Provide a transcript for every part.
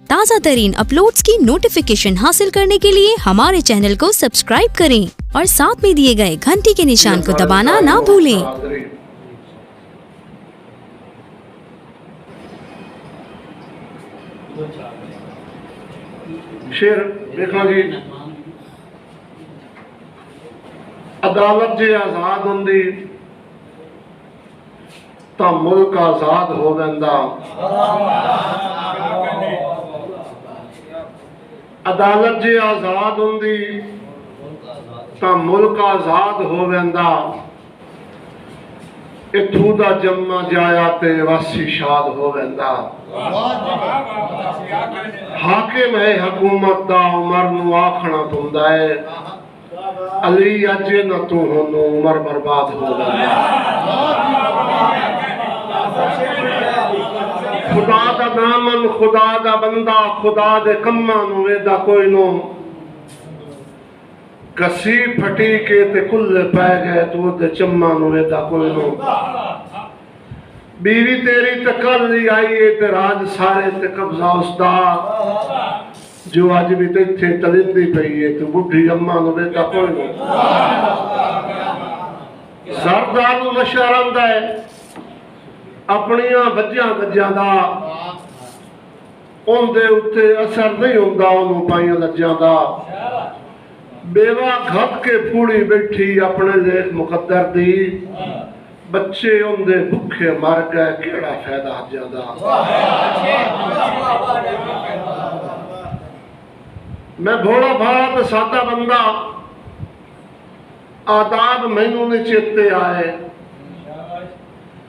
ताज़ा तरीन अपलोड्स की नोटिफिकेशन हासिल करने के लिए हमारे चैनल को सब्सक्राइब करें और साथ में दिए गए घंटी के निशान को दबाना ना भूलें। शेर देखो जी, अदालत जे आजाद होंदी तां मुल्क आजाद हो वेंदा। अदालत जे आजाद होंदी तां मुल्क आजाद हो वेंदा। इत्थू दा जम्मा जाया ते वासी शाद हो वेंदा। हाकिम है हुकूमत दा उमर नू आखना तुंदा है, अली अजे न तू होनो उमर बर्बाद हो वेंदा। खुदा दा दामन खुदा दा बंदा खुदा दे कम्मां नू वेदा कोई नो। कसी फटी के ते कुल्ले पै गए तू दे चम्मा नू वेदा कोई नो। बीवी तेरी ते कल ही आई है ते राज सारे ते कब्जा उसदा। जो अज भी ते इत्थे तलिंदी पई है तू बुढ़ी अम्मा नू वेदा कोई नो। सरदार नू नशा रंदा है अपनियां वज्जां गज्जां दा, उनदे उत्ते असर नहीं हुंदा ओनू पाइयां लज्जां दा। बेवा घट के पूड़ी बैठी अपने लेख मुकद्दर दी, बच्चे उनदे भुखे मर गए केड़ा फायदा हज्जां दा। मैं भोला भाला ते सादा बंदा, आदाब मैनू नहीं चेते आए।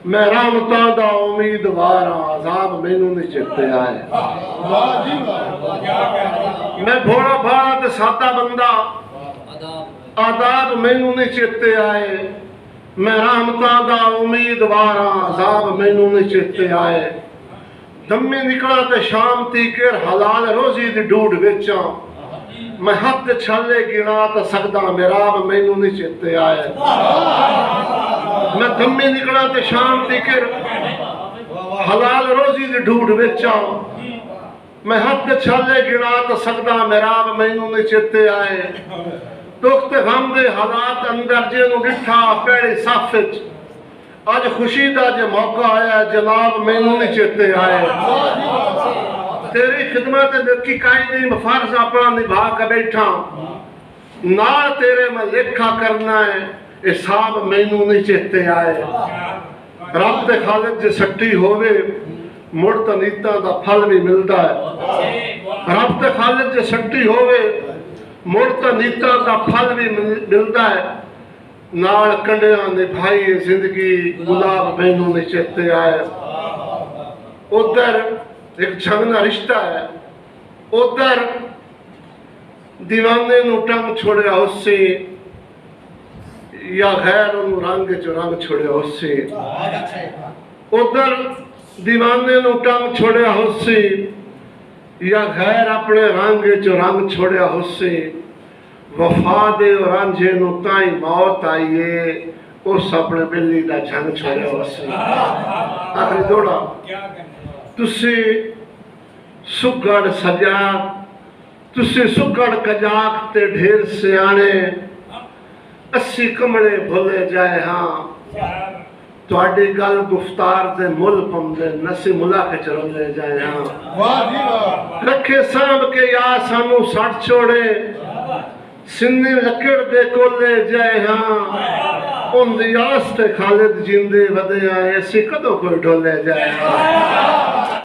मैं रहमतां दा उम्मीदवार हां, अजाब मैनू नहीं चेते आए। मैं भोला भाला ते सादा बंदा, आदाब मैनू नहीं चेते आए। मैं रहमतां दा उम्मीदवार हां, अजाब मैनू नहीं चेते आए। दम्मे निकला ते शाम तीकर हलाल रोजी दी ढूंढ विचां, मैं हथ छाले गिना तो सकदा मेराब मैनू नहीं चेते आए। मैं दम्मे निकला ते शाम तीकर हलाल रोजी दी ढूंढ विचां, मैं हथ छाले गिना तो सकदा मेराब मैनू नहीं चेते आए। दुख ते गम दे हालात अंदर जे नू डिठा पहले सफ विच, अज खुशी दा जे मौका आया जनाब मैनू नहीं चेते आए। तेरी खिदमत की कायदे फर्ज अपना निभा के बैठा, नाल तेरे मैं लेखा करना है हिसाब मैनू नहीं चेते आए। रब दे खालिद जे सट्टी होवे मुड़ तो नीतां दा फल भी मिलता है। रब दे खालिद जे सट्टी होवे मुड़ तो नीतां दा फल भी मिलता है। नाल कंडियां निभाई जिंदगी गुलाब मैनू नहीं चेते आए। उधर एक झगना रिश्ता है, उधर दीवाने नू टंग छोड़िया उससे या गैर नू रंग च रंग छोड़िया उससे। उधर दीवाने नू टंग छोड़िया उससे या गैर अपने रंग च रंग छोड़िया उससे। वफा दे रांझे नू ताई मौत आई है, उस अपने बिल्ली दा झंग छोड़िया उससे। आखिरी दौड़ा तुसी सुगड़ सजा, तुसी सुगड़ कजाक ते ढेर सियाने, अस्सी कमले भुले जाए हाँ। तुहाडी गल गुफ्तार दे मुल पमदे नसी मुला के चरोले जाए हाँ। रखे सांभ के या सानू सट छोड़े, सिन्नी लकड़ दे कोले जाए हाँ। उन दी आस ते खालिद जिंदे वदे आए, असी कदों कोई ढोले जाए हाँ।